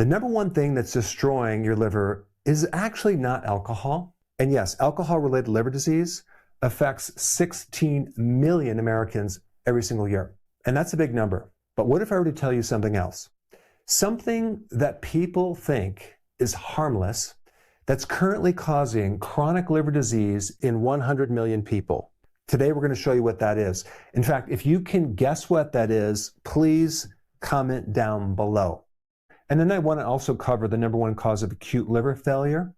The number one thing that's destroying your liver is actually not alcohol. And yes, alcohol-related liver disease affects 16 million Americans every single year. And that's a big number. But what if I were to tell you something else? Something that people think is harmless that's currently causing chronic liver disease in 100 million people. Today, we're going to show you what that is. In fact, if you can guess what that is, please comment down below. And then I want to also cover the number one cause of acute liver failure,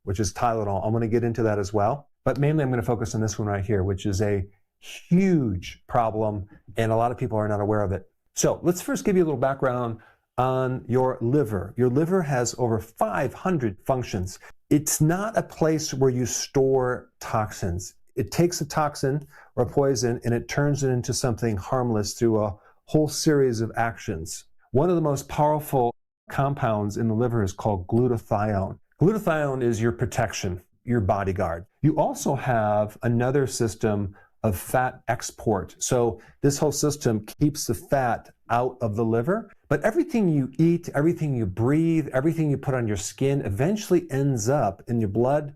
which is Tylenol. I'm going to get into that as well. But mainly I'm going to focus on this one right here, which is a huge problem, and a lot of people are not aware of it. So let's first give you a little background on your liver. Your liver has over 500 functions. It's not a place where you store toxins. It takes a toxin or a poison and it turns it into something harmless through a whole series of actions. One of the most powerful compounds in the liver is called glutathione. Glutathione is your protection, your bodyguard. You also have another system of fat export. So this whole system keeps the fat out of the liver, but everything you eat, everything you breathe, everything you put on your skin eventually ends up in your blood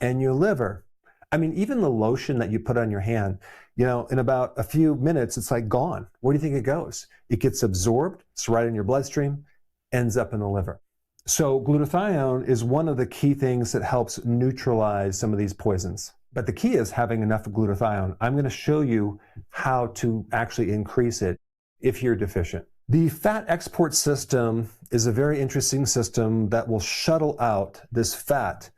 and your liver. I mean, even the lotion that you put on your hand, you know, in about a few minutes, it's like gone. Where do you think it goes? It gets absorbed, it's right in your bloodstream, ends up in the liver. So glutathione is one of the key things that helps neutralize some of these poisons. But the key is having enough glutathione. I'm going to show you how to actually increase it if you're deficient. The fat export system is a very interesting system that will shuttle out this fat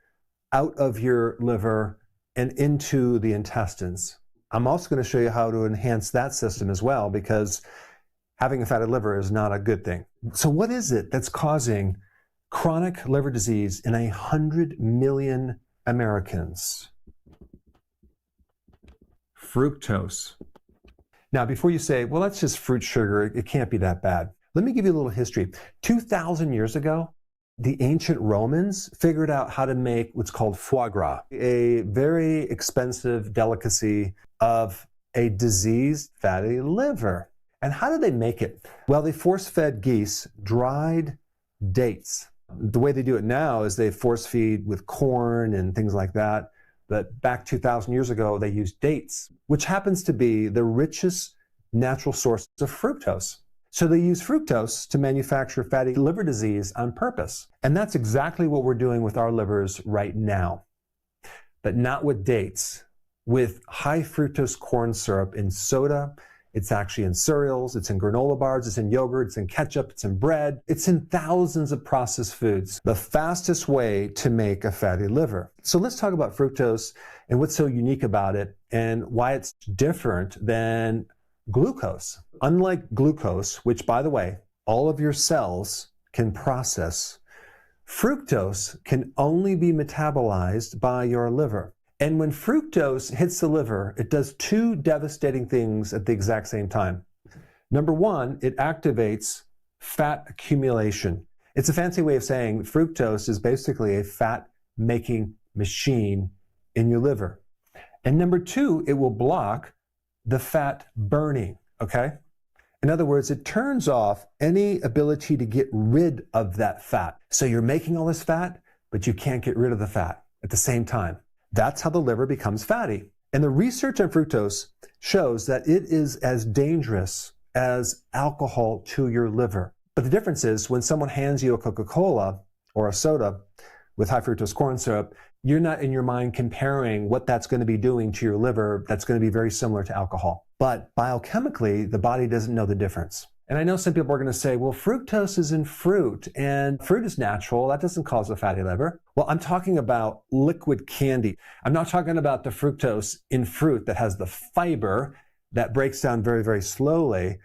out of your liver and into the intestines. I'm also going to show you how to enhance that system as well, because having a fatty liver is not a good thing. So what is it that's causing chronic liver disease in 100 million Americans? Fructose. Now, before you say, well, that's just fruit sugar, it can't be that bad. Let me give you a little history. 2,000 years ago, the ancient Romans figured out how to make what's called foie gras, a very expensive delicacy of a diseased fatty liver. And how did they make it? Well, they force-fed geese dried dates. The way they do it now is they force-feed with corn and things like that. But back 2,000 years ago, they used dates, which happens to be the richest natural source of fructose. So they use fructose to manufacture fatty liver disease on purpose. And that's exactly what we're doing with our livers right now. But not with dates, with high fructose corn syrup in soda. It's actually in cereals, it's in granola bars, it's in yogurt, it's in ketchup, it's in bread, it's in thousands of processed foods. The fastest way to make a fatty liver. So let's talk about fructose and what's so unique about it and why it's different than glucose. Unlike glucose, which by the way, all of your cells can process, fructose can only be metabolized by your liver. And when fructose hits the liver, it does two devastating things at the exact same time. Number one, it activates fat accumulation. It's a fancy way of saying fructose is basically a fat-making machine in your liver. And number two, it will block the fat burning, okay? In other words, it turns off any ability to get rid of that fat. So you're making all this fat, but you can't get rid of the fat at the same time. That's how the liver becomes fatty. And the research on fructose shows that it is as dangerous as alcohol to your liver. But the difference is when someone hands you a Coca-Cola or a soda with high fructose corn syrup, you're not in your mind comparing what that's going to be doing to your liver. That's going to be very similar to alcohol. But biochemically, the body doesn't know the difference. And I know some people are going to say, well, fructose is in fruit and fruit is natural. That doesn't cause a fatty liver. Well, I'm talking about liquid candy. I'm not talking about the fructose in fruit that has the fiber that breaks down very, very slowly.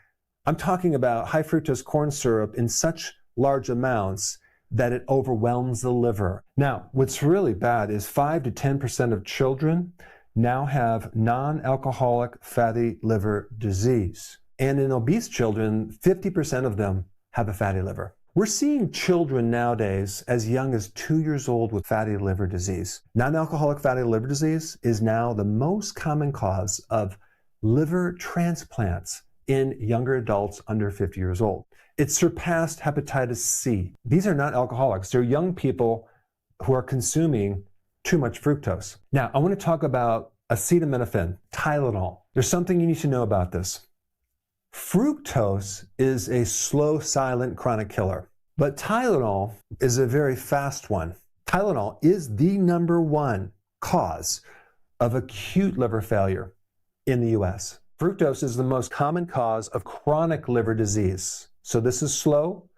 I'm talking about high fructose corn syrup in such large amounts that it overwhelms the liver. Now, what's really bad is 5 to 10% of children now have non-alcoholic fatty liver disease. And in obese children, 50% of them have a fatty liver. We're seeing children nowadays as young as 2 years old with fatty liver disease. Non-alcoholic fatty liver disease is now the most common cause of liver transplants in younger adults under 50 years old. It surpassed hepatitis C. These are not alcoholics. They're young people who are consuming too much fructose. Now, I want to talk about acetaminophen, Tylenol. There's something you need to know about this. Fructose is a slow, silent chronic killer, but Tylenol is a very fast one. Tylenol is the #1 cause of acute liver failure in the US. Fructose is the most common cause of chronic liver disease. So this is slow,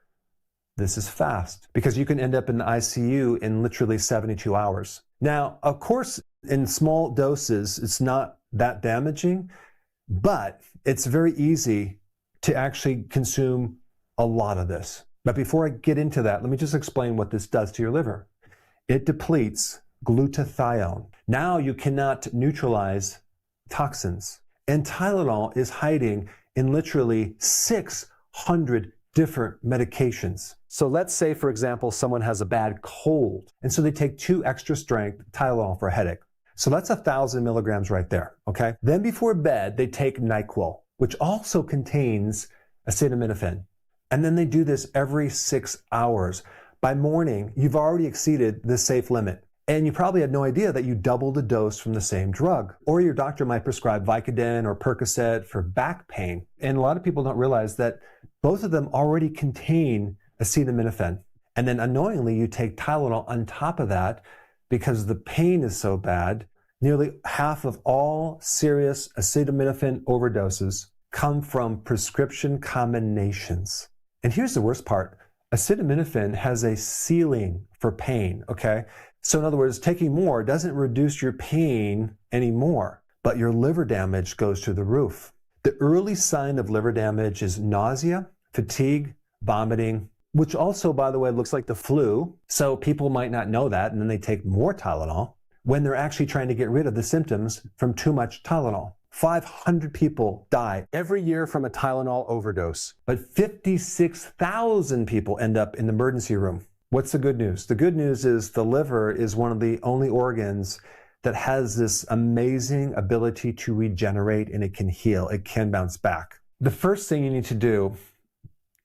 this is fast, because you can end up in the ICU in literally 72 hours. Now, of course, in small doses, it's not that damaging, but it's very easy to actually consume a lot of this. But before I get into that, let me just explain what this does to your liver. It depletes glutathione. Now you cannot neutralize toxins. And Tylenol is hiding in literally 600 different medications. So let's say, for example, someone has a bad cold, and so they take 2 extra strength Tylenol for a headache. So that's 1,000 milligrams right there, okay? Then before bed, they take NyQuil, which also contains acetaminophen. And then they do this every 6 hours. By morning, you've already exceeded the safe limit. And you probably had no idea that you doubled the dose from the same drug. Or your doctor might prescribe Vicodin or Percocet for back pain. And a lot of people don't realize that both of them already contain acetaminophen. And then unknowingly, you take Tylenol on top of that because the pain is so bad. Nearly half of all serious acetaminophen overdoses come from prescription combinations. And here's the worst part. Acetaminophen has a ceiling for pain, okay? So in other words, taking more doesn't reduce your pain anymore, but your liver damage goes through the roof. The early sign of liver damage is nausea, fatigue, vomiting, which also, by the way, looks like the flu. So people might not know that, and then they take more Tylenol when they're actually trying to get rid of the symptoms from too much Tylenol. 500 people die every year from a Tylenol overdose, but 56,000 people end up in the emergency room. What's the good news? The good news is the liver is one of the only organs that has this amazing ability to regenerate, and it can heal. It can bounce back. The first thing you need to do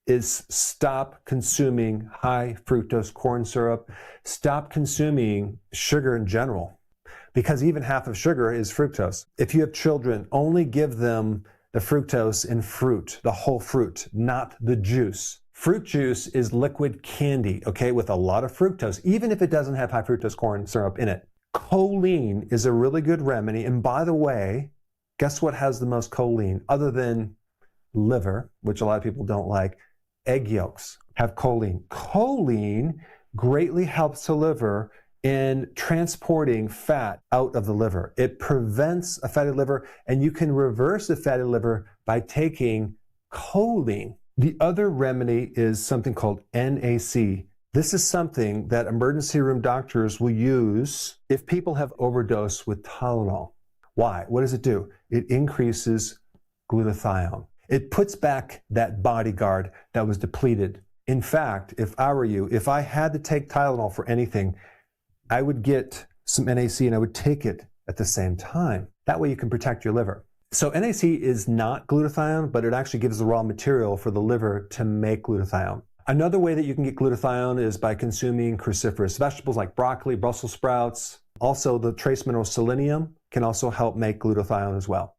is stop consuming high fructose corn syrup. Stop consuming sugar in general, because even half of sugar is fructose. If you have children, only give them the fructose in fruit, the whole fruit, not the juice. Fruit juice is liquid candy, okay, with a lot of fructose, even if it doesn't have high fructose corn syrup in it. Choline is a really good remedy. And by the way, guess what has the most choline other than liver, which a lot of people don't like? Egg yolks have choline. Choline greatly helps the liver in transporting fat out of the liver. It prevents a fatty liver, and you can reverse a fatty liver by taking choline. The other remedy is something called NAC. This is something that emergency room doctors will use if people have overdosed with Tylenol. Why? What does it do? It increases glutathione. It puts back that bodyguard that was depleted. In fact, if I were you, if I had to take Tylenol for anything, I would get some NAC and I would take it at the same time. That way you can protect your liver. So NAC is not glutathione, but it actually gives the raw material for the liver to make glutathione. Another way that you can get glutathione is by consuming cruciferous vegetables like broccoli, Brussels sprouts. Also, the trace mineral selenium can also help make glutathione as well.